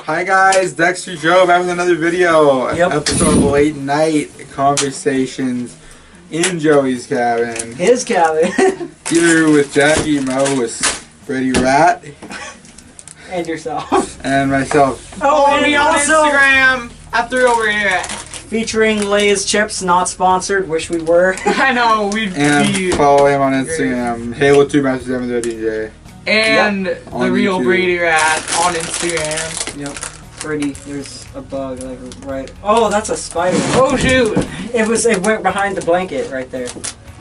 Hi guys, Dexter Joe back with another video. Yep. Episode of Late Night Conversations in Joey's cabin. His cabin. Here with Jackie, Mois, Brady Rat, And yourself. and myself. Oh, me on Instagram. I threw over here. Featuring Lay's Chips, not sponsored. Wish we were. I know we'd And be. follow him on Instagram. Halo2 Master 7DJ. And On the real YouTube. Brady Rat on Instagram. Yep. Brady, there's a bug like right. Oh, that's a spider. Oh shoot! It went behind the blanket right there.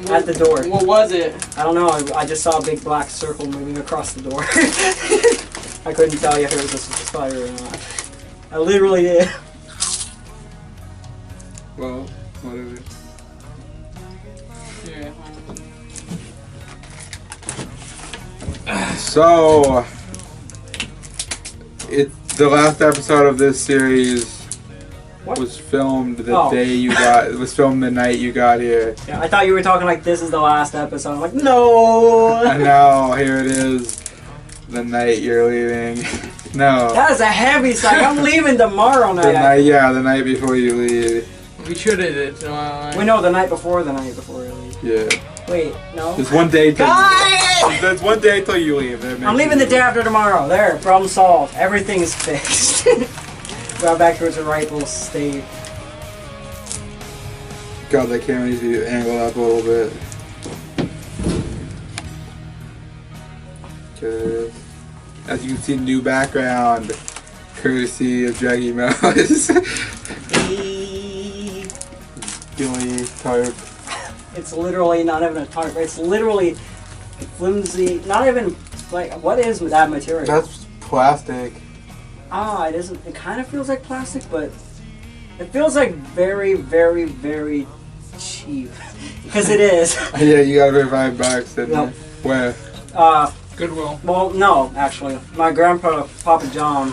At the door. What was it? I don't know. I just saw a big black circle moving across the door. I couldn't tell you if it was a spider or not. I literally did. Well, whatever. Yeah. So, the last episode of this series What? was filmed the Oh. day you got. It was filmed the night you got here. Yeah, I thought you were talking like this is the last episode. I'm like, no. And now here it is, the night you're leaving. No, That is a heavy sign. I'm leaving tomorrow the night. night. Yeah, the night before you leave. We should have did it. We know the night before the night before we leave. Yeah, Wait, no. there's one day. Guys! There's one day till you leave. That makes I'm leaving it the day after tomorrow. There, problem solved. Everything is fixed. Got back towards the rightful state. God, that camera needs to be angled up a little bit. Okay. As you can see, new background, courtesy of Jackie Mouse. Gilly tarp. It's literally not even a tarp. It's literally flimsy. Not even like what is that material? That's plastic. It isn't. It kind of feels like plastic, but it feels like very, very, very cheap. Because it is. Yeah, you got it for $5, didn't Yep. you? Where? Goodwill. Well, no, actually, my grandpa, Papa John,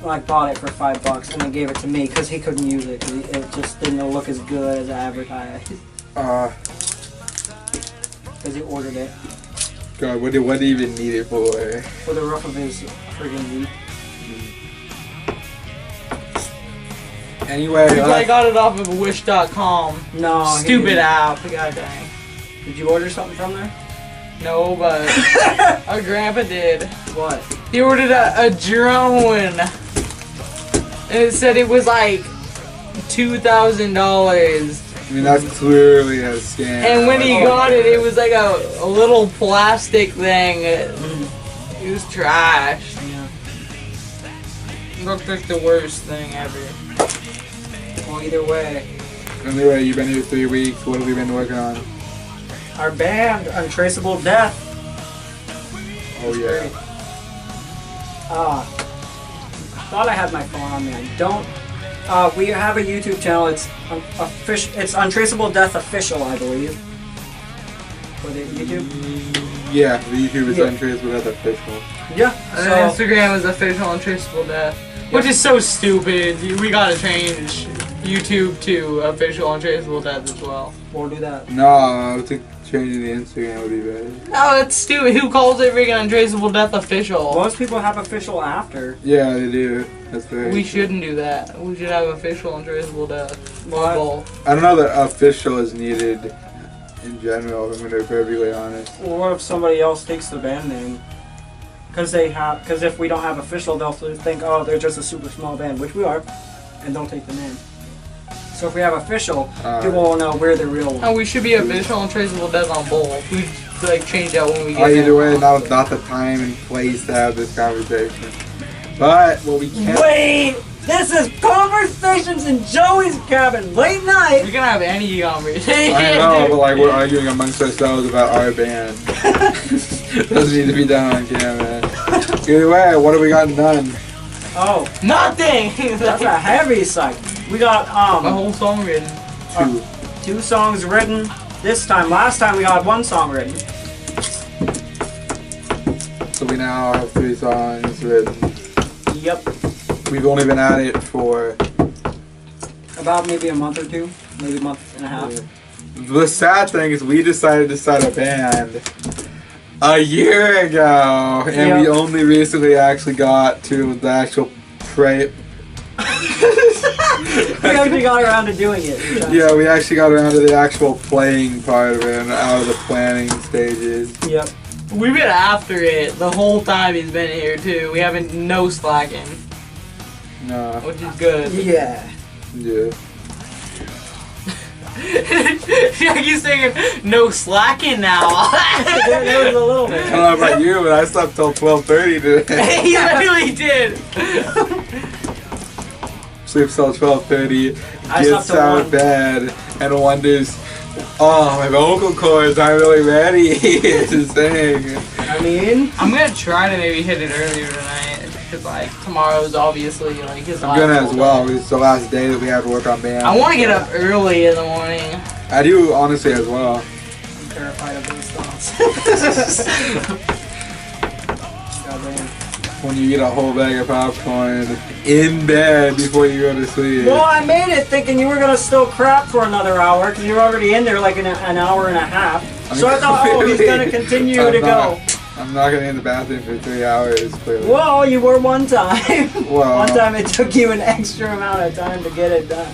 like bought it for $5 and then gave it to me because he couldn't use it. 'Cause it just didn't look as good as advertised. Because he ordered it God, what do you even need it for? for the roof of his friggin' Jeep. Anyway, I got it off of Wish.com. No, he Stupid didn't. app. God dang. Did you order something from there? No, but our grandpa did. What? He ordered a drone. And it said it was like $2,000. I mean, that's clearly a scam. And when he got it, it was like a little plastic thing. It was trash. Yeah. It looked like the worst thing ever. Well, either way, Anyway, you've been here 3 weeks. What have we been working on? our band, Untraceable Death. Oh, yeah. Thought I had my phone on me. I don't. We have a YouTube channel. It's official. It's Untraceable Death Official, I believe. For the YouTube. Yeah, the YouTube is Yeah. Untraceable Death Official. Yeah. And So Instagram is official Untraceable Death. Which is so stupid. We gotta change YouTube to official Untraceable Death as well. we'll do that. No, I think changing the Instagram would be better. No, that's stupid. Who calls it freaking Untraceable Death official? Most people have official after. Yeah, they do. That's very We true. shouldn't do that. We should have official Untraceable Death. What? Both. I don't know that official is needed in general, if I'm going to be perfectly honest. Well, what if somebody else takes the band name? Because if we don't have official, they'll think, oh, they're just a super small band, which we are, and don't take the name. So if we have official, people will know we're the real one. No, we should be official Untraceable Death on both. We like change that when we get Either there. way, not the time and place to have this conversation. But what we can Wait! This is Conversations in Joey's Cabin, late night! We can have any conversation. I know, but like we're arguing amongst ourselves about our band. Doesn't need to be done on camera. Either way, what have we gotten done? Oh, Nothing. that's a heavy sight. We got, My whole song written. 2. 2 songs written this time. Last time we got 1 song written. So we now have 3 songs written. Yep. We've only been at it for About maybe a month or 2. Maybe a month and a half. The sad thing is we decided to start a band a year ago, and we Yep. only recently actually got to the actual Right. We actually got around to doing it. Yeah, we actually got around to the actual playing part of it and out of the planning stages. Yep. We've been after it the whole time he's been here too. We haven't no slacking, Nah. which is good. Yeah. Yeah. He's saying no slacking now. There was a little I bit. don't know about you, but I slept till 12:30 today. He really did. Sleeps till 12:30. I Gets slept till out 1. of bed and wonders, oh, my vocal cords aren't really ready to sing. I mean, I'm gonna try to maybe hit it earlier tonight. Cause like tomorrow's obviously like his I'm last gonna as full well. day. It's the last day that we have to work on band. I want to get up early in the morning. I do honestly as well. I'm terrified of those thoughts. Goddamn. When you eat a whole bag of popcorn in bed before you go to sleep. Well, I made it thinking you were gonna still crap for another hour because you were already in there like an hour and a half. So I thought, oh, he's gonna continue I'm to not- go. I'm not gonna be in the bathroom for 3 hours, clearly. Well, you were one time. Well, One time it took you an extra amount of time to get it done.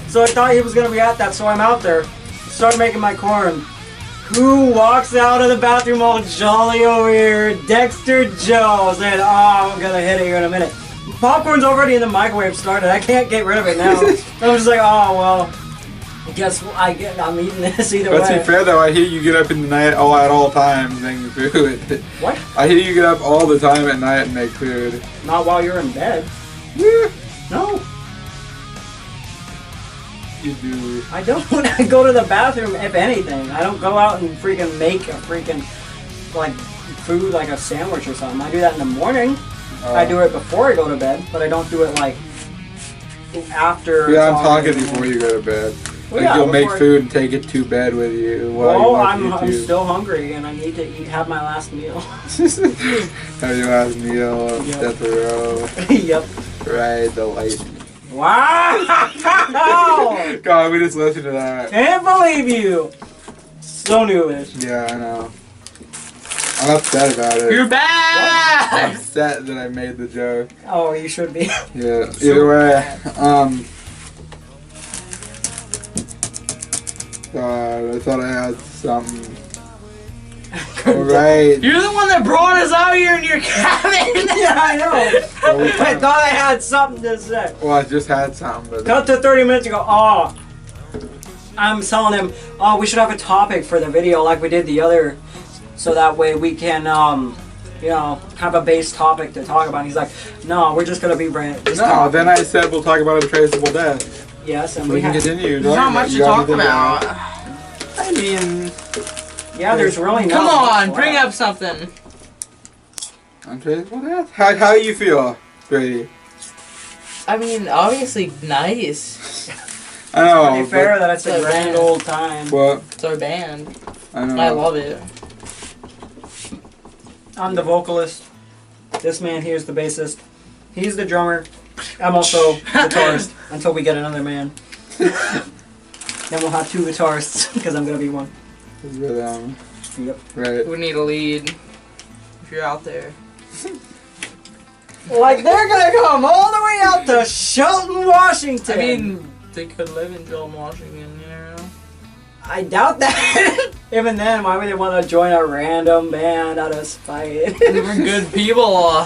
So I thought he was gonna be at that, so I'm out there. Start making my corn. Who walks out of the bathroom all jolly over here? Dexter Joe saying, oh, I'm gonna hit it here in a minute. Popcorn's already in the microwave started. I can't get rid of it now. I'm just like, oh, well, I guess I'm eating this either But to way. be fair though, I hear you get up in the night at all times making food. What? I hear you get up all the time at night and make food. Not while you're in bed. Yeah, No, you do. I don't. I go to the bathroom, if anything. I don't go out and freaking make a freaking, like, food like a sandwich or something. I do that in the morning. I do it before I go to bed, but I don't do it, like, after. Yeah, I'm it's talking already- before you go to bed. Well, Like yeah, you'll make before- food and take it to bed with you while you Well, watch I'm YouTube. still hungry and I need to have my last meal. Have your last meal, Yep. death row, Yep. ride the light. Wow! God, we just listened to that. Can't believe you. So newish. Yeah, I know. I'm upset about it. You're I'm back. upset that I made the joke. Oh, you should be. Yeah. So Either way, God, I thought I had something. Alright. You're the one that brought us out here in your cabin. Yeah, I know. Well, I thought I had something to say. well, I just had something, but Cut to 30 minutes ago. Oh, I'm telling him, oh, we should have a topic for the video like we did the other, so that way we can, you know, have a base topic to talk about. And he's like, no, we're just gonna be no. Then I said we'll talk about a traceable death. yes, and We we can have. continue. There's not much to You got talk anything about. I mean, Yeah, there's really no. Come on, bring up something. untraceable death. How you feel, Brady? I mean, obviously nice. I know. Pretty fair that it's a So grand bad. old time. What? It's our band. I know. I love it. I'm the vocalist. This man here's the bassist. He's the drummer. I'm also guitarist until we get another man. Then we'll have 2 guitarists because I'm gonna be one. Rhythm. Yep. Right. We need a lead. If you're out there. Like they're gonna come all the way out to Shelton, Washington. I mean, they could live in Shelton, Washington, you know? I doubt that. Even then, why would they want to join a random band out of spite? We're good people.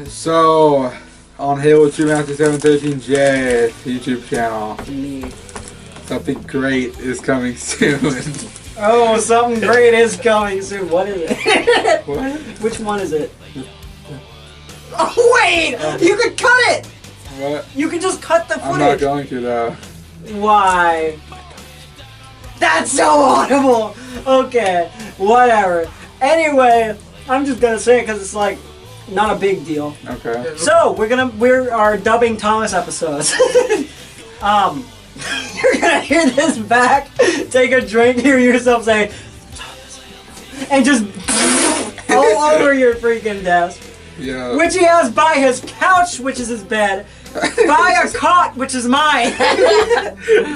So, on Halo 2 Master 713J YouTube channel, Me. something great is coming soon. Oh, something great is coming soon. What is it? What? Which one is it? Oh wait! You could cut it. What? You could just cut the I'm not footage. going to though. Why? That's so audible. Okay, whatever. Anyway, I'm just gonna say it because it's like not a big deal. Okay. So we are dubbing Thomas episodes. You're gonna hear this back, take a drink, hear yourself say, Thomas, and just all over your freaking desk. Yeah. Which he has by his couch, which is his bed, Buy a cot, which is mine.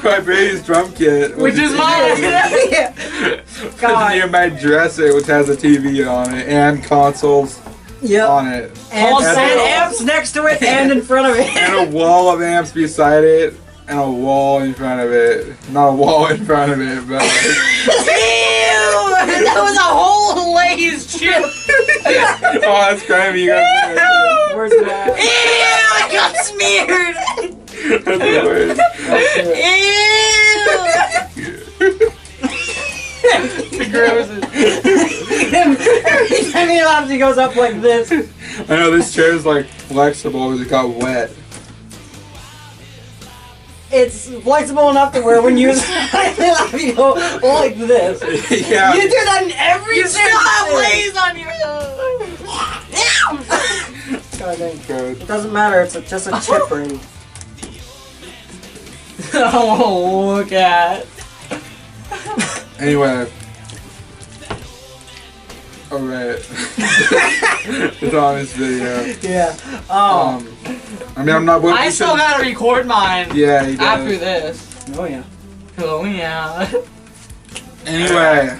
My Brady's drum kit. Which is mine. God. Near my dresser, which has a TV on it and consoles Yep. on it. And And amps next to it and in front of it. And a wall of amps beside it. And a wall in front of it. Not a wall in front of it, but... Ew! That was a whole Lay's chip. Oh, that's crazy. You got Where's that? Ew! I got smeared. That's the worst. Ew! The grossest. Every time he laughs, he goes up like this. I know this chair's like flexible because it got wet. It's flexible enough to where when you laugh, you go like this. Yeah. You do that in every You still have Lay's on your. God dang. Good. It doesn't matter, it's just a chip ring. Oh, look at. Anyway. Alright. It's on this video. Yeah. Oh. I mean, I'm not... I still gotta record mine. Yeah, he does. After this. Oh yeah. Oh yeah. Anyway.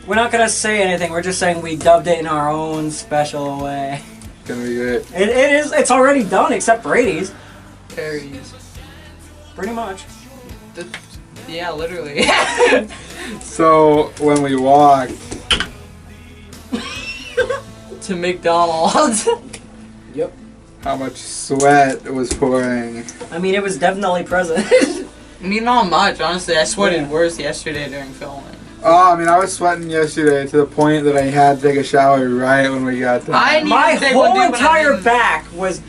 We're not gonna say anything, we're just saying we dubbed it in our own special way. It's gonna be great. It's already done, except Brady's. Fairies. Pretty much. Yeah, literally. So, when we walked... To McDonald's. Yep. How much sweat was pouring. I mean, it was definitely present. I mean, not much, honestly. I sweated Yeah. worse yesterday during filming. Oh, I mean, I was sweating yesterday to the point that I had to take a shower right when we got done. I need My to take one, whole dude, but I entire didn't. back was...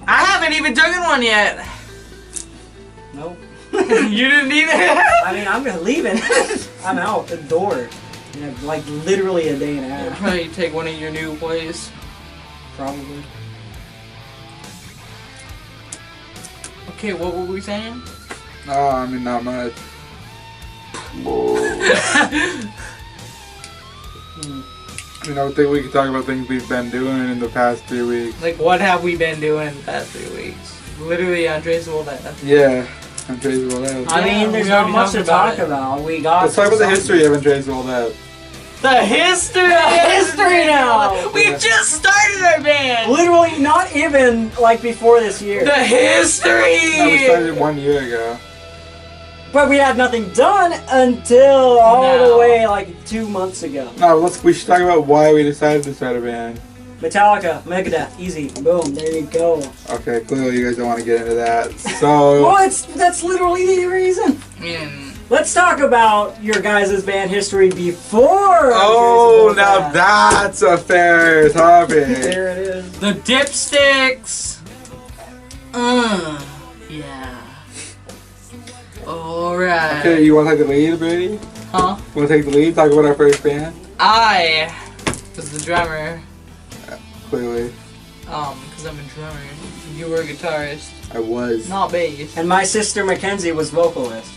I haven't even taken one yet. Nope. You didn't either? I mean, I'm leaving. I'm out the door. In like literally a day and a I'll half. probably take one of your new plays. Probably. Okay, what were we saying? Oh, I mean, not much. I mean, I would think we could talk about things we've been doing in the past 3 weeks. Like, what have we been doing the past 3 weeks? Literally untraceable death. Yeah, Untraceable Death. I mean, there's we not already much to talked talk about about. We got. Let's talk about the some- history of Untraceable Death. The history! history now! We just started our band! Literally, not even like before this year. The history! No, we started 1 year ago. But we had nothing done until all No. the way like 2 months ago. No, we should talk about why we decided to start a band. Metallica, Megadeth, easy, boom, there you go. Okay, clearly you guys don't want to get into that. So, Well, that's literally the reason. Let's talk about your guys' band history before. oh, Untraceable now Death. that's a fair topic. There it is. The dipsticks! Yeah. Alright. Okay, you want to take the lead, Brady? Huh? Want to take the lead? Talk about our first band? I was the drummer. Clearly, Because I'm a drummer. You were a guitarist. I was. Not bass. And my sister Mackenzie was vocalist.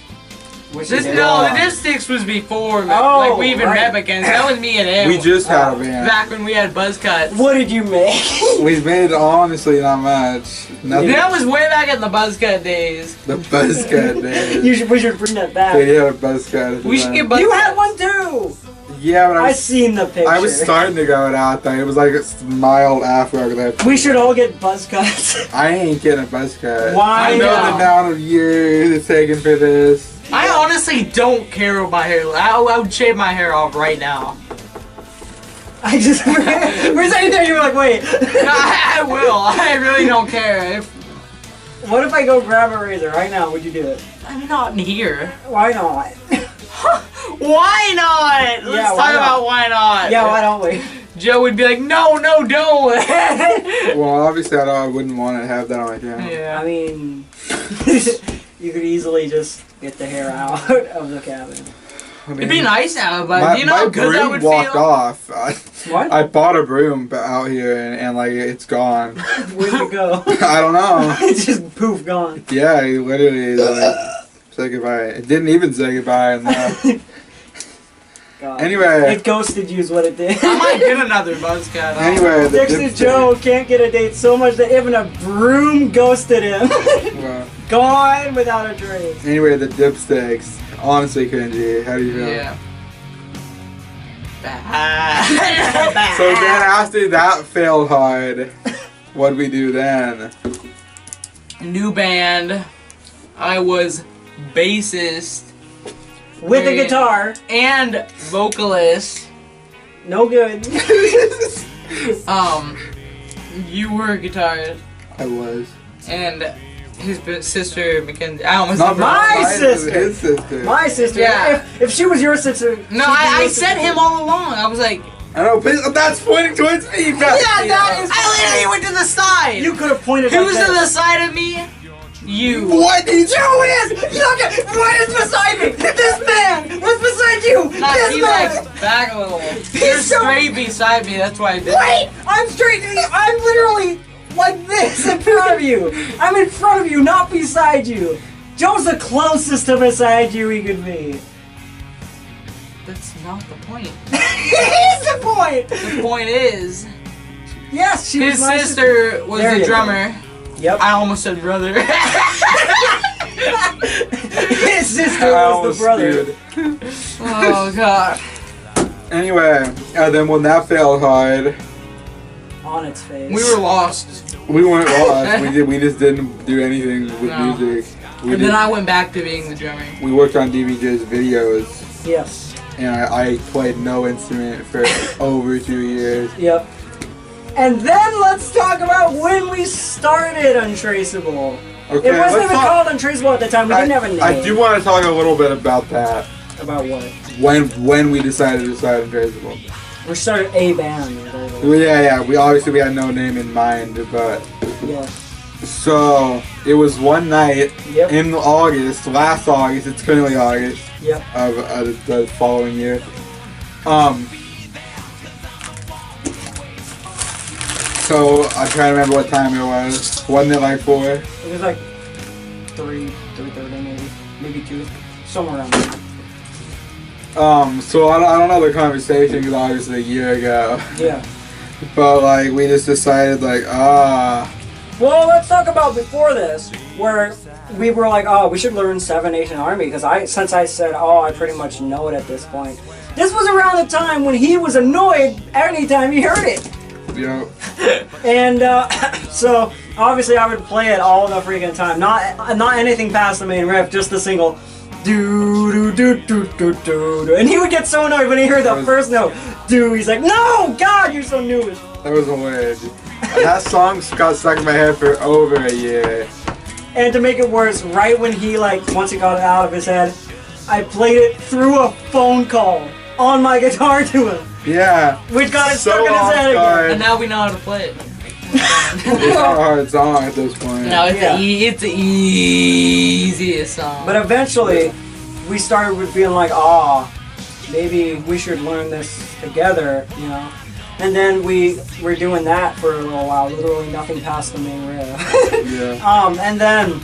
Which This, is no, wrong. the dipsticks was before, Oh, like we even right. met Mackenzie. That was me and him. We just had a band. Back when we had buzz cuts. What did you make? We've made honestly not much. Nothing. That was way back in the buzz cut days. The buzz cut days. We should bring that back. They had a buzz cut. At the We should time. get buzz You cuts. had one too. Yeah, but I seen the picture. I was starting to go out there. It was like a mild afro that We should all get buzz cuts. I ain't getting a buzz cut. Why I know not? the amount of years it's taken for this. I honestly don't care about my hair. I would shave my hair off right now. I just we're saying there. You were like, wait. I will. I really don't care. What if I go grab a razor right now? Would you do it? I'm not in here. Why not? Why not? Let's Yeah, why talk not? about why not. Yeah, why don't we? Joe would be like, no, don't. Well, obviously I wouldn't want to have that on my channel. I Yeah. mean, you could easily just get the hair out of the cabin. I mean, It'd be nice now, but my, do you know my how good that broom would walked feel? off. What? I bought a broom out here and like it's gone. Where'd you go? I don't know. It's just poof, gone. Yeah, he literally like, said goodbye. It didn't even say goodbye and left. God. Anyway. It ghosted you is what it did. I might get another Buzzcat. Anyway, the Dixie dipstick. Joe can't get a date so much that even a broom ghosted him. Well, Gone without a trace. anyway, the dipsticks. Honestly, Kenji, how do you feel? Yeah. Bad. So then after that failed hard, what'd we do then? New band. I was bassist With a Yeah. guitar. and vocalist. No good. You were a guitarist, I was. and his sister Mackenzie. I almost Not said My mine, sister. His sister. My sister. Yeah. If she was your sister. No, she'd be I your said sister. him all along. I was like, I know, but that's pointing towards me. Yeah, that is. I literally went to the side. You could have pointed Who's like to that. the side of me? You. What did you? Who is? Look at what is beside me. This man. What's beside you? Not This he man. like back a little. You're so- straight beside me. That's why I did. Wait! I'm straight. I'm literally like this in front of you. I'm in front of you, not beside you. Joe's the closest to beside you he could be. That's not the point. Here's the point. The point is, Yes, she his was my sister was There the you go. drummer. Yep. I almost said brother. His sister was the brother. Dude. Oh god. Anyway, and then when that failed hard, On its face. We were lost. we weren't lost. We just didn't do anything with No. music. We And did, then I went back to being the drummer. we worked on DBJ's videos, Yes. and I played no instrument for over 2 years. Yep. And then let's talk about when we started Untraceable. Okay, It wasn't let's even talk- called Untraceable at the time. We didn't have a name. I do want to talk a little bit about that. About what? When we decided to start Untraceable. We started a band. Well, yeah. We obviously we had no name in mind, but Yeah. so it was one night Yep. in August, last August. It's currently August Yep. of the following year. So I'm trying to remember what time it was. Wasn't it like 4? It was like 3:30 maybe 2, somewhere around there. So I don't know the conversation because obviously a year ago, Yeah. but like we just decided like Well, let's talk about before this, where we were like, oh, we should learn 7 Nation Army, because since I said, oh, I pretty much know it at this point. This was around the time when he was annoyed anytime he heard it. you know. And so obviously I would play it all the freaking time. Not anything past the main riff, just the single do do do do do do do. And he would get so annoyed when he heard the first note. Do. He's like, no, God, you're so newish. That was hilarious. That song got stuck in my head for over a year. And to make it worse, right when he once he got it out of his head, I played it through a phone call on my guitar to him, Yeah. which got it So stuck in his off head guard. And now we know how to play it. It's not a hard song at this point. Now it's, Yeah. it's the easiest song. But eventually, we started with being like, oh, maybe we should learn this together, you know? And then we were doing that for a little while, literally nothing past the main riff. Yeah. And then,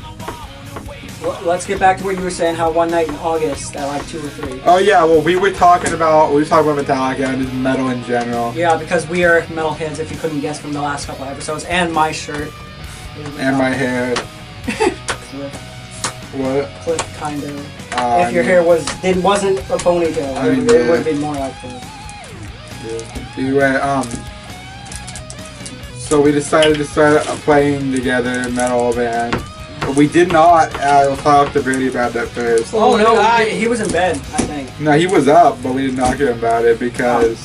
let's get back to what you were saying, how one night in August at like 2 or 3. Oh yeah. Well, we were talking about Metallica and just metal in general, Yeah, because we are metalheads, if you couldn't guess from the last couple episodes, and my shirt. and my hair. Clip, What? kind of. I If your mean, hair wasn't a ponytail, I mean, it yeah. would have been more like Clip. Anyway, so we decided to start playing together, metal band. But we did not talk to Brady about that first. Oh no, I- he was in bed, I think. No, he was up, but we didn't talk to him about it because,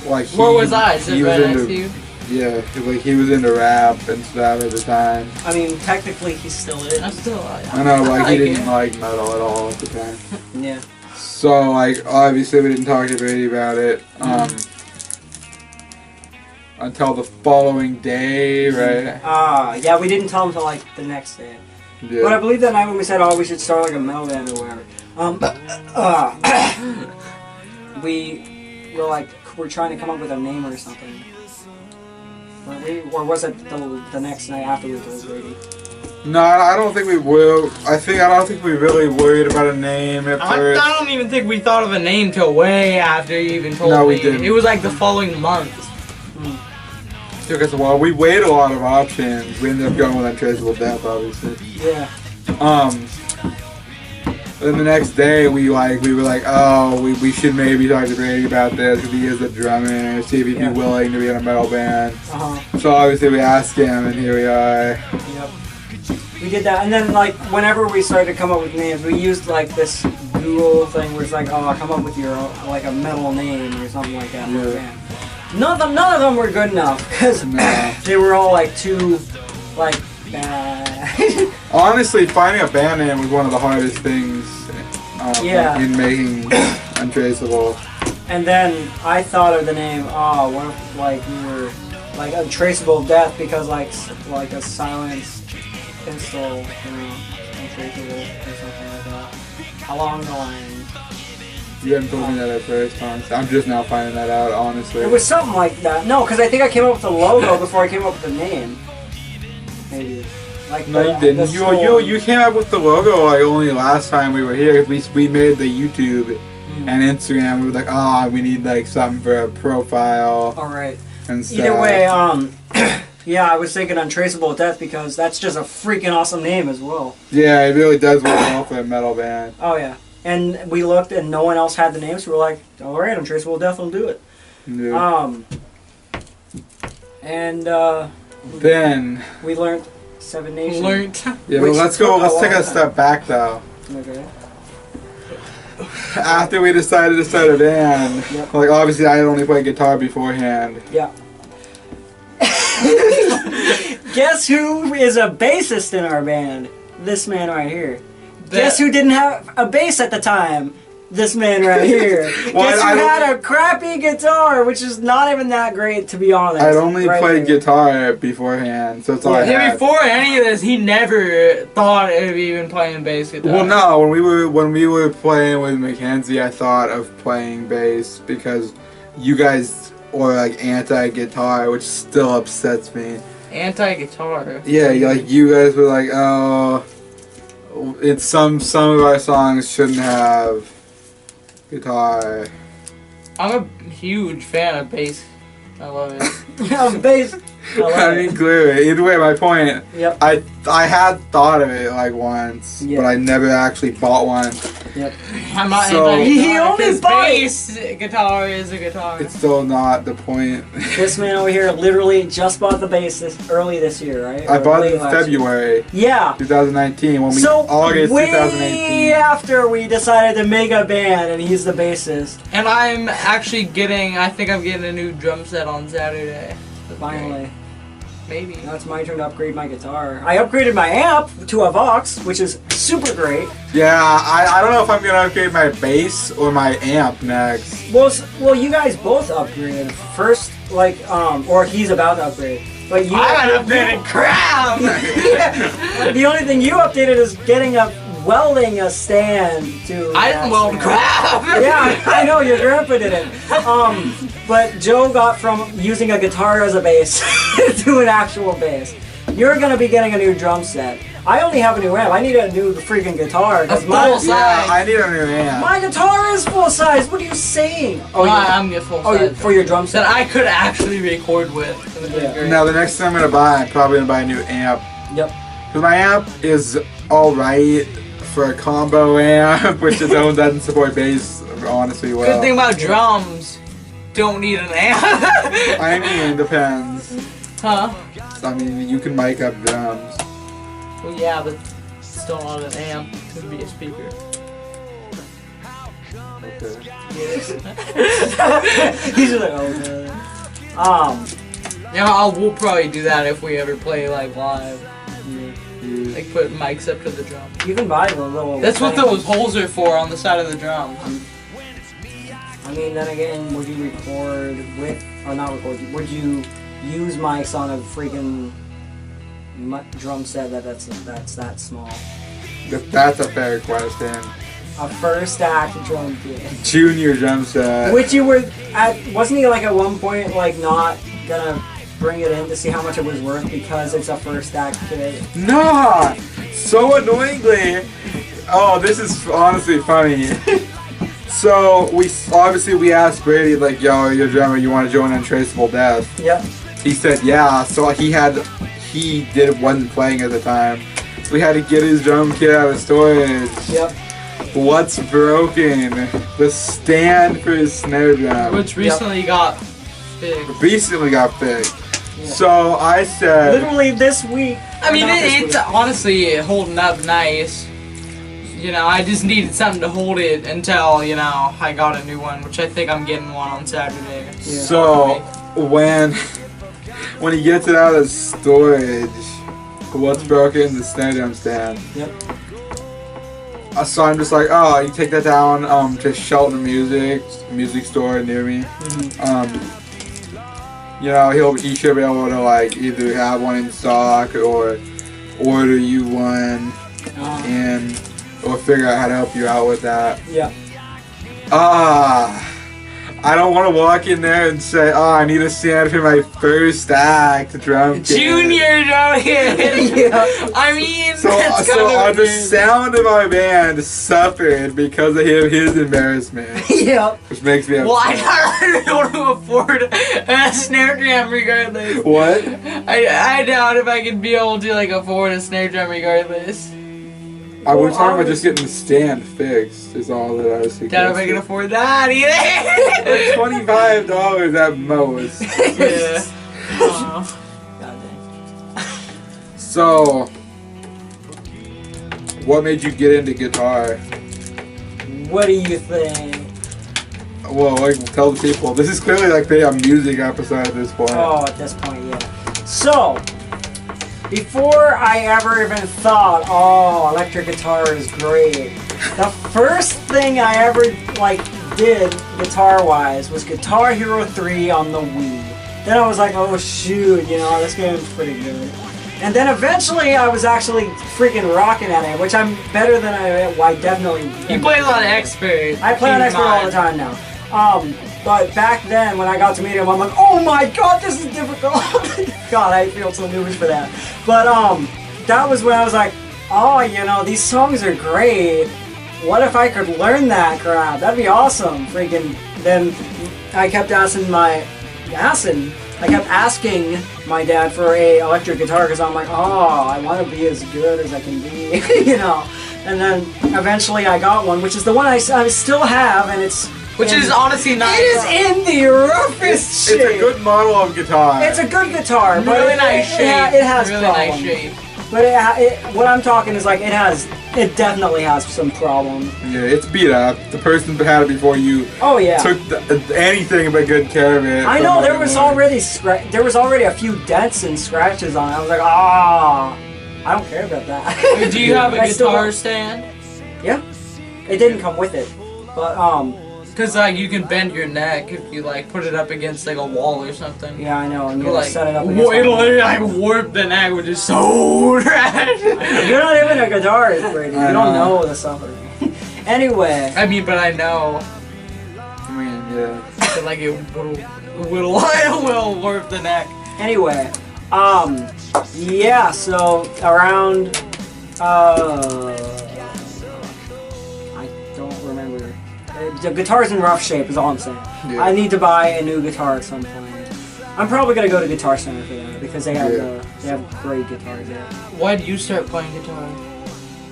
like, Where was I? Is it he was right next into, to you? yeah, like he was into rap and stuff at the time. I mean, technically he still is. I'm still. I know, like he didn't it. like metal at all at the time. Yeah. So, like, obviously we didn't talk to Brady about it until the following day, right? Yeah, we didn't tell him until like the next day. Yeah. But I believe that night when we said, oh, we should start like a metal band or whatever. We were like, we're trying to come up with a name or something. Or was it the next night after we told Brady? No, I don't think we will. I don't think we really worried about a name at I first. don't even think we thought of a name till way after you even told No, me. we didn't. It was like the following month. Took us a while. We weighed a lot of options. We ended up going with Untraceable Death, obviously. Yeah. Then the next day we were like, oh, we should maybe talk to Brady about this because he is a drummer, see if he'd be willing to be in a metal band. So obviously we asked him, and here we are. Yep. We did that, and then like whenever we started to come up with names, we used like this Google thing where it's like, oh, come up with your like a metal name or something like that. Yeah. None of them were good enough because they were all like too like bad. Honestly, finding a band name was one of the hardest things in making Untraceable. And then I thought of the name, what if like we were like Untraceable Death because like a silenced pistol, untraceable or something like that. Along the line. You hadn't told me that at first, honestly. I'm just now finding that out, honestly. It was something like that. No, because I think I came up with the logo before I came up with the name. Maybe. Like No, you didn't. You came up with the logo like only last time we were here. We made the YouTube and Instagram. We were like, we need like something for a profile. All right. And stuff. Either way, yeah, I was thinking Untraceable Death because that's just a freaking awesome name as well. Yeah, it really does work well for a metal band. Oh yeah. And we looked and no one else had the name, so we're like, all right, Untraceable Death will do it. Yeah. Then we learned Seven Nations. Yeah, but let's take a step back though. Okay. After we decided to start a band, like obviously I had only played guitar beforehand. Yeah. Guess who is a bassist in our band? This man right here. Guess who didn't have a bass at the time? This man right here. Guess who had a crappy guitar, which is not even that great, to be honest. I'd only played guitar beforehand, so it's all I had. Before any of this, he never thought of even playing bass guitar. Well, no, when we were playing with Mackenzie, I thought of playing bass because you guys were like anti-guitar, which still upsets me. Anti-guitar? Yeah, like you guys were like, oh, it's some of our songs shouldn't have guitar. I'm a huge fan of bass. I love it. Yeah, bass. I mean, clearly. Either way, my point. Yep. I had thought of it like once, but I never actually bought one. Yep. I'm not he only bought bass guitar is a guitar. It's still not the point. This man over here literally just bought the bass early this year, right? I bought it in February. Yeah. 2019. August way 2018. After we decided to make a band, and he's the bassist. And I'm actually I think I'm getting a new drum set on Saturday. Finally. Maybe. Now it's my turn to upgrade my guitar. I upgraded my amp to a Vox, which is super great. Yeah, I don't know if I'm gonna upgrade my bass or my amp next. Well, you guys both upgraded first, or he's about to upgrade. But you I haven't upgraded crap. The only thing you updated is welding a stand to. I didn't weld crap. Yeah, I know your grandpa did it. But Joe got from using a guitar as a bass to an actual bass. You're gonna be getting a new drum set. I only have a new amp. I need a new freaking guitar. A full size. Yeah, I need a new amp. My guitar is full size. What are you saying? I'm getting full size. For your drum set that I could actually record with. Yeah. Now the next thing I'm gonna buy, I'm probably gonna buy a new amp. Yep. Because my amp is all right for a combo amp, which doesn't support bass honestly well. Good thing about drums, don't need an amp. I mean, it depends. Huh? I mean, you can mic up drums. Well, yeah, but still not an amp. It would be a speaker. Okay. He's just like, okay. Yeah, we'll probably do that if we ever play like live. Like put mics up to the drum. You can buy the little. That's what those holes are for on the side of the drum. I mean, then again, would you record with, or not record? Would you use mics on a freaking drum set that's that small? That's a fair question. A first act drum kit. Junior drum set. Which you were at? Wasn't he like at one point like not gonna bring it in to see how much it was worth because it's a first act kit. Nah! So annoyingly. Oh, this is honestly funny. So we asked Brady like, yo, you're a drummer, you want to join Untraceable Death? Yep. He said yeah. So wasn't playing at the time. So we had to get his drum kit out of storage. Yep. What's broken? The stand for his snare drum. Which recently got fixed. Yeah. So I said, literally this week. I mean, it's honestly holding up nice. You know, I just needed something to hold it until, you know, I got a new one, which I think I'm getting one on Saturday. Yeah. So when he gets it out of storage, what's broken? The snare drum stand. Yep. So I'm just like, oh, you take that down to Shelton music store near me. You know, he should be able to like either have one in stock or order you one and or figure out how to help you out with that. Yeah. I don't want to walk in there and say, oh, I need a stand for my first act drum kit. Junior drum kit. Yeah. I mean, So the sound of our band suffered because of his embarrassment. Yep. Which makes me upset. Well, I don't know to afford a snare drum regardless. What? I doubt if I could be able to like afford a snare drum regardless. I was talking about just getting the stand fixed is all that I was thinking. Doubt if I can afford that either. $25 at most. Yeah. God dang. So, what made you get into guitar? What do you think? Well, like, tell the people. This is clearly like a music episode at this point. Oh, at this point, yeah. So, before I ever even thought, oh, electric guitar is great, the first thing I ever did guitar-wise was Guitar Hero 3 on the Wii. Then I was like, oh shoot, you know, this game's pretty good. And then eventually I was actually freaking rocking at it, which I'm better than I definitely. You play on Expert. I play on Expert all the time now. But back then, when I got to Medium, I'm like, oh my god, this is difficult. God, I feel so nervous for that. But that was when I was like, oh, you know, these songs are great. What if I could learn that crap? That'd be awesome. Freaking. Then I kept asking my dad for a electric guitar because I'm like, oh, I want to be as good as I can be, you know. And then eventually I got one, which is the one I still have, and it's. Which is honestly not. It is in the roughest shape. It's a good model of guitar. It's a good guitar, but really nice shape. It has really problems. Nice shape. But what I'm talking is like it definitely has some problems. Yeah, it's beat up. The person who had it before you took anything but good care of it. I know there was already a few dents and scratches on it. I was like, I don't care about that. Do you have a guitar stand? Yeah, it didn't come with it, but Cause you can bend your neck if you put it up against a wall or something. Yeah, I know. And you set it up. It'll warp the neck, which is so trash. You're not even a guitarist, Brady. You don't know the suffering. Anyway. I mean, but I know. I mean, yeah. It will warp the neck. Anyway, yeah. So around I don't remember. The guitar's in rough shape is all I'm saying. Yeah. I need to buy a new guitar at some point. I'm probably gonna go to Guitar Center for that because they have great guitars there. Why did you start playing guitar?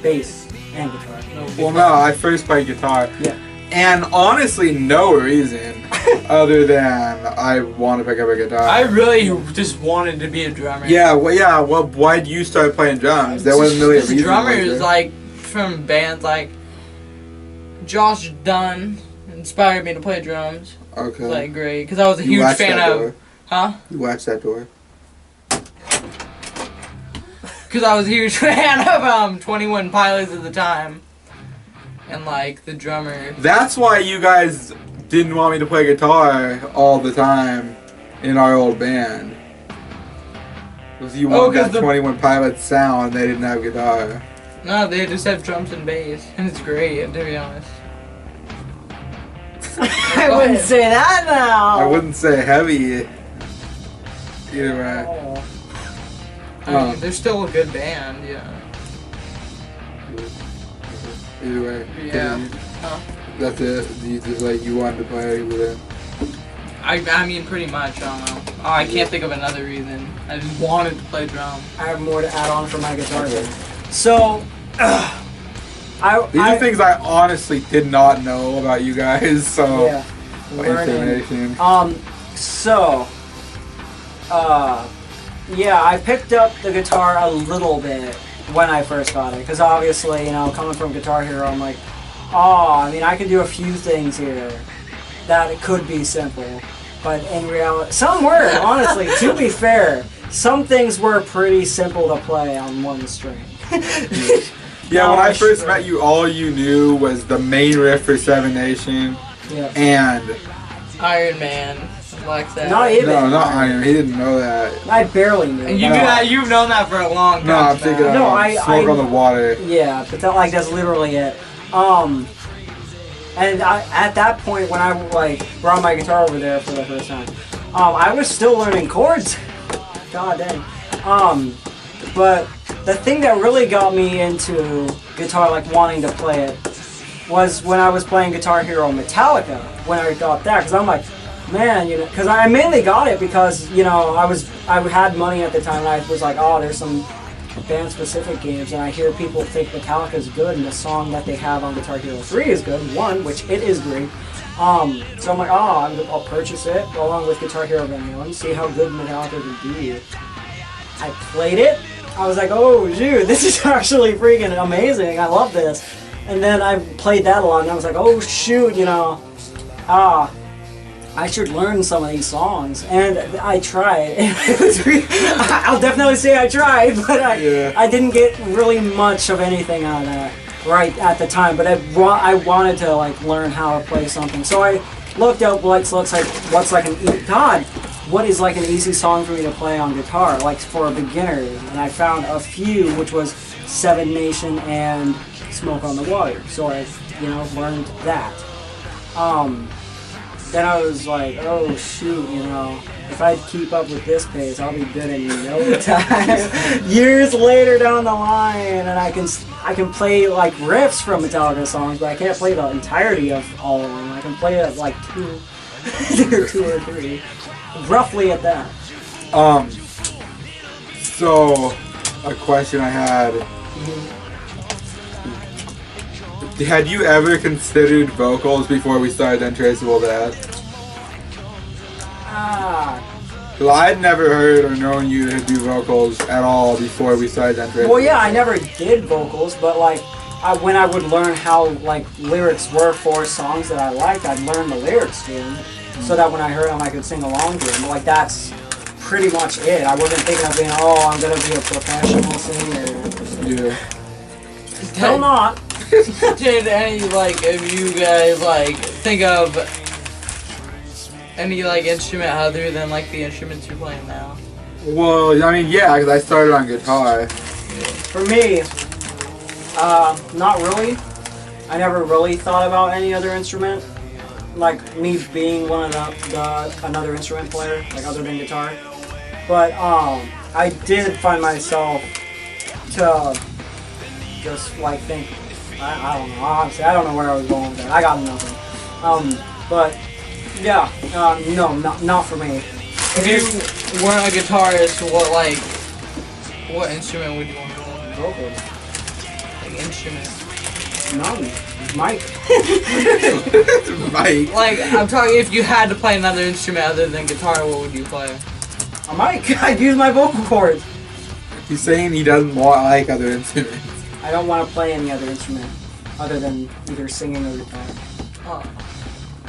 Bass and guitar. Well, no, I first played guitar. Yeah. And honestly, no reason other than I want to pick up a guitar. I really just wanted to be a drummer. Yeah. Well, why did you start playing drums? That wasn't really a reason. Drummers from bands like Josh Dunn inspired me to play drums. Okay. It's great because I was a huge fan of. Huh? You watched that door. Because I was a huge fan of 21 Pilots at the time, and the drummer. That's why you guys didn't want me to play guitar all the time in our old band. Because you wanted that 21 Pilots sound, they didn't have guitar. No, they just have drums and bass, and it's great, to be honest. I wouldn't say that now. I wouldn't say heavy. Either way. I mean, they're still a good band, yeah. Either way. Yeah. That's it. You just like you wanted to play with it. I mean, pretty much. I don't know. Oh, I can't think of another reason. I just wanted to play drum. I have more to add on for my guitar. So, these are things I honestly did not know about you guys. So, yeah, information. Yeah, I picked up the guitar a little bit when I first got it, because obviously, you know, coming from Guitar Hero, I'm like, oh, I mean, I can do a few things here that it could be simple, but in reality, some were, honestly, to be fair, some things were pretty simple to play on one string. Yeah, when I first met you, all you knew was the main riff for Seven Nation and Iron Man. Like that. Not even. No, not Iron. He didn't know that. I barely knew. And you've known that for a long time. No, I'm thinking of Smoke on the Water. Yeah, but that, like, that's literally it. And at that point, when I like brought my guitar over there for the first time, I was still learning chords. God dang. But the thing that really got me into guitar, like wanting to play it, was when I was playing Guitar Hero Metallica. When I got that, because I'm like, man, you know, because I mainly got it because, you know, I had money at the time, and I was like, oh, there's some band-specific games, and I hear people think Metallica's good, and the song that they have on Guitar Hero 3 is good, which it is great. So I'm like, oh, I'll purchase it along with Guitar Hero Vanilla and see how good Metallica can be. I played it. I was like, oh, dude, this is actually freaking amazing. I love this. And then I played that along, and I was like, oh, shoot, you know, I should learn some of these songs, and I tried. I'll definitely say I tried, but I didn't get really much of anything out of that right at the time. But I wanted to like learn how to play something, so I looked up what is like an easy song for me to play on guitar, like for a beginner, and I found a few, which was Seven Nation and Smoke on the Water. So I, you know, learned that. Then I was like, oh shoot, you know, if I keep up with this pace, I'll be good in no time. Years later down the line, and I can play like riffs from Metallica songs, but I can't play the entirety of all of them. I can play it like two or three, roughly at that. So a question I had. Had you ever considered vocals before we started Untraceable Death? Well, I'd never heard or known you to do vocals at all before we started Untraceable. Well, yeah, I never did vocals, but like when I would learn how like lyrics were for songs that I liked, I'd learn the lyrics to them, so that when I heard them, I could sing along to them. Like that's pretty much it. I wasn't thinking of being, oh, I'm gonna be a professional singer. Yeah. Still not. Did any, like, if you guys, like, think of any, like, instrument other than, like, the instruments you're playing now? Well, I mean, yeah, because I started on guitar. For me, not really. I never really thought about any other instrument. Like, me being one of another instrument player, like, other than guitar. But, I did find myself to just, like, think, I don't know, honestly, I don't know where I was going with that. I got nothing. But, yeah, no, not for me. If you weren't a guitarist, what instrument would you want to play? Vocals. Like, instrument? None. Mike. Mike. Like, I'm talking, if you had to play another instrument other than guitar, what would you play? A mic. I'd use my vocal cords. He's saying he doesn't like other instruments. I don't want to play any other instrument other than either singing or guitar. Oh.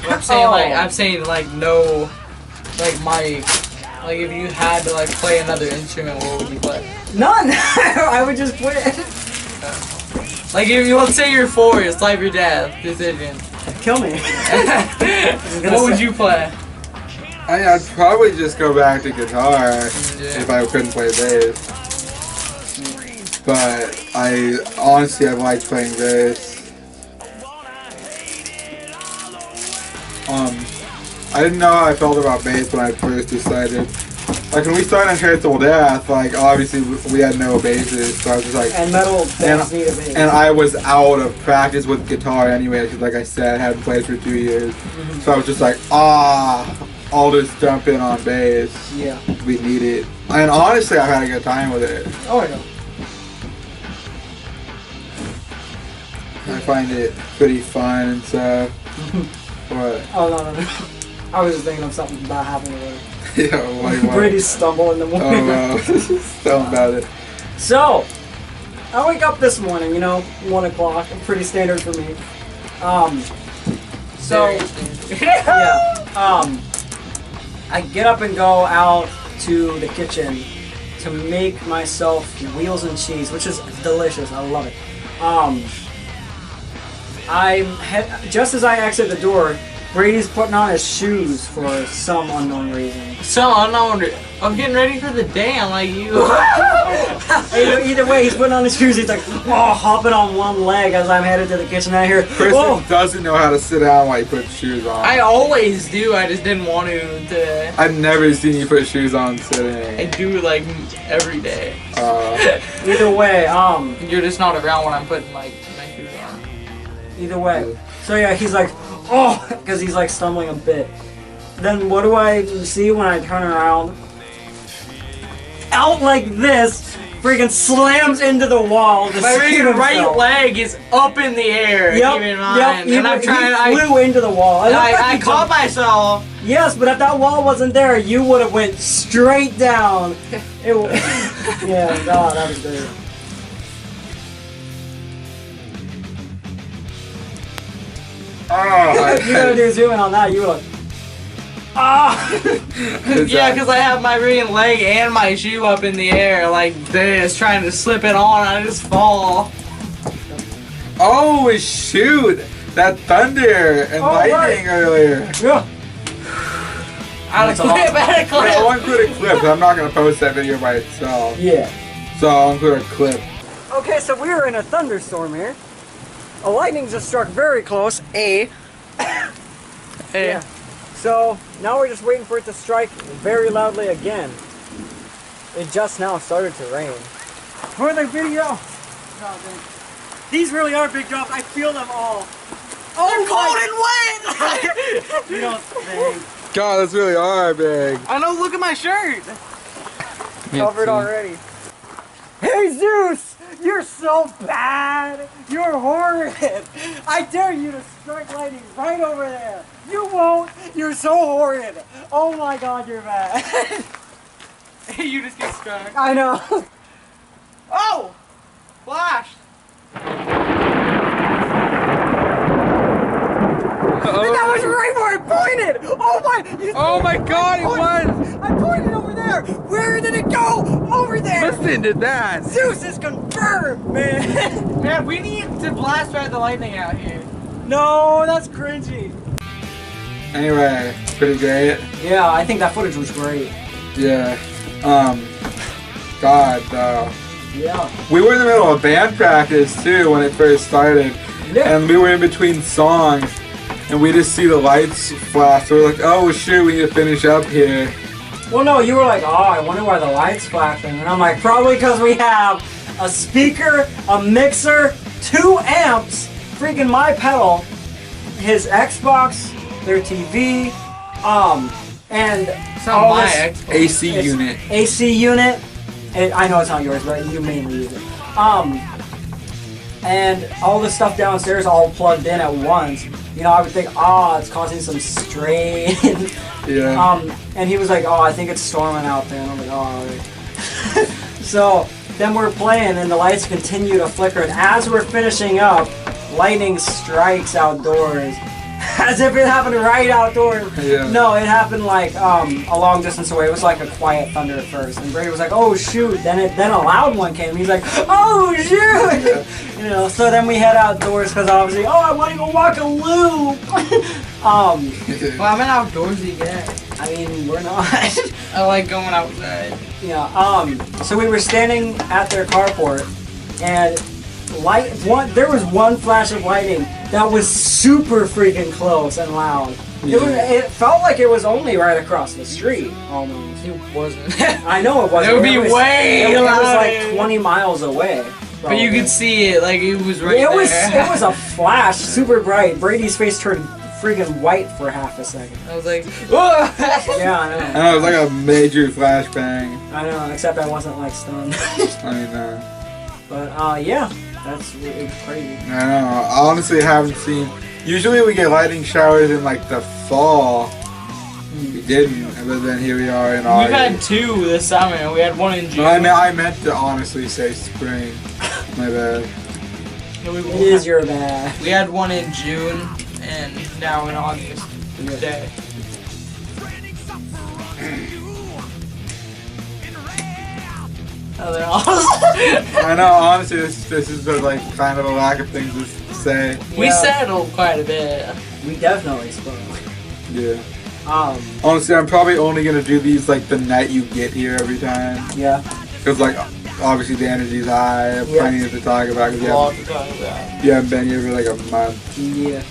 I'm saying like no, like mic. Like if you had to like play another instrument, what would you play? None. I would just quit. Like if you, let's say you're forced, life or death decision. Kill me. What would you play? I'd probably just go back to guitar if I couldn't play bass. But I like playing bass. I didn't know how I felt about bass when I first decided like when we started Untraceable Death, like obviously we had no basses, so I was just like, and metal bands need a bass. and I was out of practice with guitar anyway, because like I said, I hadn't played for 2 years, so I was just like, I'll just jump in on bass. Yeah. We need it, and honestly, I've had a good time with it. Oh yeah. I find it pretty fun and stuff. What? Oh no. I was just thinking of something bad happening to Yeah, like what? Brady stumble in the morning. Oh no. Tell me about it. So, I wake up this morning, 1 o'clock, pretty standard for me. I get up and go out to the kitchen to make myself wheels and cheese, which is delicious. I love it. Just as I exit the door, Brady's putting on his shoes for some unknown reason. I'm getting ready for the day. I'm like you. Either way, he's putting on his shoes. He's like, hopping on one leg as I'm headed to the kitchen. I hear, Kristen doesn't know how to sit down while he puts shoes on. I always do. I just didn't want to today. I've never seen you put shoes on sitting. I do like every day. Either way, You're just not around when I'm putting like my shoes on. Either way. So yeah, he's like, because he's like stumbling a bit. Then what do I see when I turn around? Out like this, freaking slams into the wall. My right leg is up in the air. Yep, keep in mind. Yep. And I'm trying. He flew into the wall. I caught myself. Yes, but if that wall wasn't there, you would have went straight down. Yeah, God, that was great. You gotta do a zoom in on that. You were like, Yeah, because I have my freaking leg and my shoe up in the air like this, trying to slip it on. I just fall. Oh shoot! That thunder and lightning earlier. Yeah. Out of clip, out of clip. I'll include a clip. I'm not gonna post that video by itself. Yeah. So I'll include a clip. Okay, so we were in a thunderstorm here. A lightning just struck very close. Hey. Yeah. So now we're just waiting for it to strike very loudly again. It just now started to rain. For the video. These really are big drops. I feel them all. Oh, cold and wet. You don't think. God, that's really hard, big. I know. Look at my shirt. Covered already. Hey Zeus! You're so bad! You're horrid! I dare you to strike lightning right over there! You won't! You're so horrid! Oh my god, you're bad! You just get struck. I know! Oh! Flashed! That was right where I pointed! Oh my god, it was! I pointed over there! Where did it go? Over there! Listen to that! Zeus is confirmed, man! Man, we need to blast right the lightning out here. No, that's cringy. Anyway, pretty great. Yeah, I think that footage was great. Yeah. God, Yeah. we were in the middle of band practice too when it first started. Yeah. And we were in between songs. And we just see the lights flash. So we're like, oh shoot, we need to finish up here. Well, no, you were like, I wonder why the light's flashing. And I'm like, probably because we have a speaker, a mixer, 2 amps, freaking my pedal, his Xbox, their TV, and It's not my Xbox. AC unit. AC unit. I know it's not yours, but you mainly use it. And all the stuff downstairs all plugged in at once. I would think, it's causing some strain. Yeah. And he was like, I think it's storming out there. And I'm like, alright. So then we're playing and the lights continue to flicker. And as we're finishing up, lightning strikes outdoors. As if it happened right outdoors. Yeah. No, it happened like a long distance away. It was like a quiet thunder at first. And Brady was like, oh shoot. Then a loud one came. He's like, oh shoot. Yeah. So then we head outdoors because obviously, I want to go walk a loop. Well, I'm an outdoorsy guy. I mean, we're not. I like going outside. Yeah. So we were standing at their carport, and there was one flash of lightning that was super freaking close and loud. It felt like it was only right across the street, almost. It wasn't. I know it wasn't. It would be way It was louder. like 20 miles away. But you could see it, like it was right It was there. it was a flash, super bright. Brady's face turned freaking white for half a second. I was like, whoa! Yeah, I know. And it was like a major flashbang. I know, except I wasn't like stunned. I mean, But yeah, that's it was crazy. I don't know. I honestly haven't seen. Usually we get lightning showers in like the fall. We didn't, but then here we are in August. We've had 2 this summer. We had 1 in June. But I meant to honestly say spring. My bad. No, we It is your bad. We had 1 in June and now in August. Today. Oh, they're awesome. I know. Honestly, this is the, like kind of a lack of things to say. We Yeah. settled quite a bit. We definitely spoke. Yeah. Honestly, I'm probably only gonna do these like the night you get here every time. yeah. Cause like obviously the energy's high. I have Yeah. plenty to talk about. Cause A lot to talk about. you haven't been here for like a month. Yeah.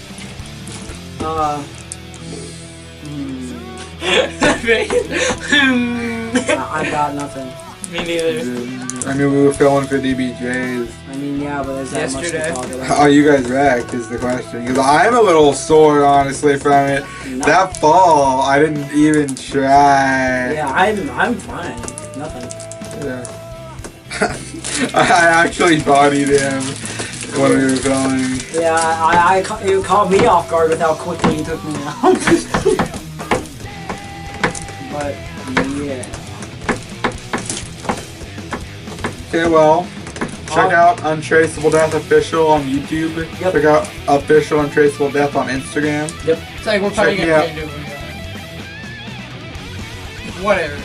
I got nothing. Me neither. I mean, we were filming for DBJs. I mean, yeah, but there's that much to Yesterday. talk about. Are you guys wrecked? Is the question. Because I'm a little sore, honestly, from it. No. That fall, I didn't even try. Yeah, I'm fine. Nothing. Yeah. I actually bodied him when we were filming. Yeah, you caught me off guard with how quickly you took me out. But yeah. Okay, well, check out Untraceable Death Official on YouTube. Yep. Check out Official Untraceable Death on Instagram. It's like we're probably Check me gonna out. do it. Whatever.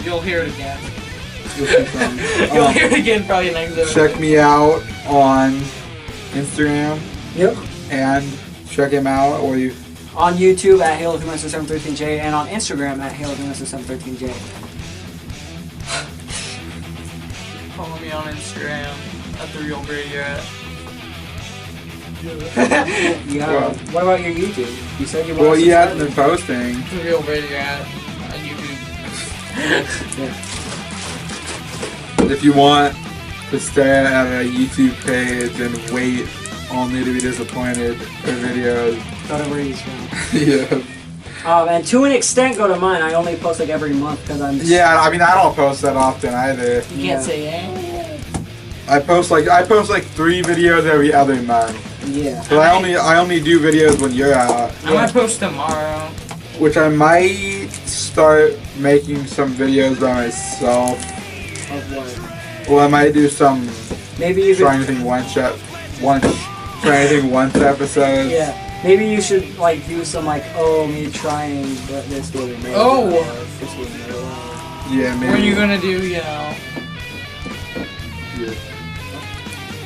You'll hear it again. You'll see some. You'll hear it again probably next episode. Check me out on Instagram Yep. and check him out. Or you On YouTube at HaloToMaster713J and on Instagram at HaloToMaster713J. Follow me on Instagram at the real Brady Rat. Yeah. Well- What about your YouTube? You said you well, wanted you to hadn't been posting. The real Brady Rat on YouTube. If you want to stay at a YouTube page and wait only to be disappointed for videos, Go to Brady's channel. yeah. And to an extent, go to mine. I only post like every month because I'm. Yeah, I mean, I don't post that often either. You Yeah. can't say I post like 3 videos every other month. Yeah. But I only do videos when you're out, I might post tomorrow. which I might start making some videos by myself. Of what? Well, I might do some Maybe you try could. anything once episode. Yeah. Maybe you should like do some like me trying, but this didn't work. Oh. Or this didn't work. Yeah, maybe. When are you gonna do, you know, Yeah.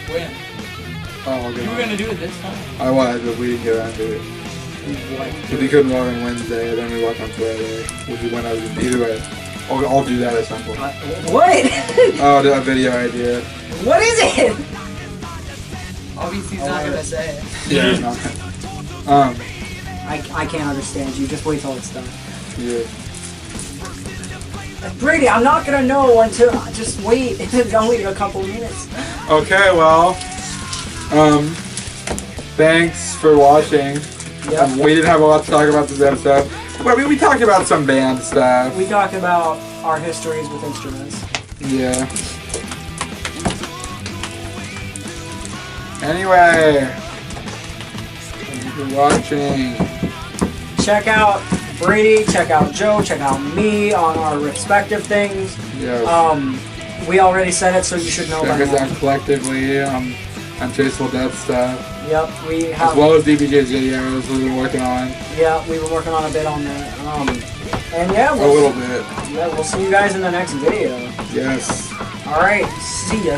when? Oh, okay. You were gonna do it this time. I was, but we didn't get around to it. What? Because we couldn't walk on Wednesday, then we walked on Friday, which is when I was in. Either way, I'll do that at some point. What? Oh, a video idea. What is it? Obviously, he's not gonna say it. Yeah, no. I can't understand you. Just wait till it's done. Yeah. Brady, I'm not gonna know until. Just wait. It's only a couple minutes. Okay, well, thanks for watching. Yep. We didn't have a lot to talk about this episode. But I mean, we talked about some band stuff. We talked about our histories with instruments. Yeah. Anyway, thank you for watching. Check out Brady, check out Joe, check out me on our respective things. Yeah. We already said it, so you should know by Check us now. out collectively on Traceable Death stuff, Yep, we have. as well as DBJ's videos we've been working on Yeah, we've been working on a bit on that. And yeah, a little bit. we'll see you guys in the next video. Yes. All right, see ya.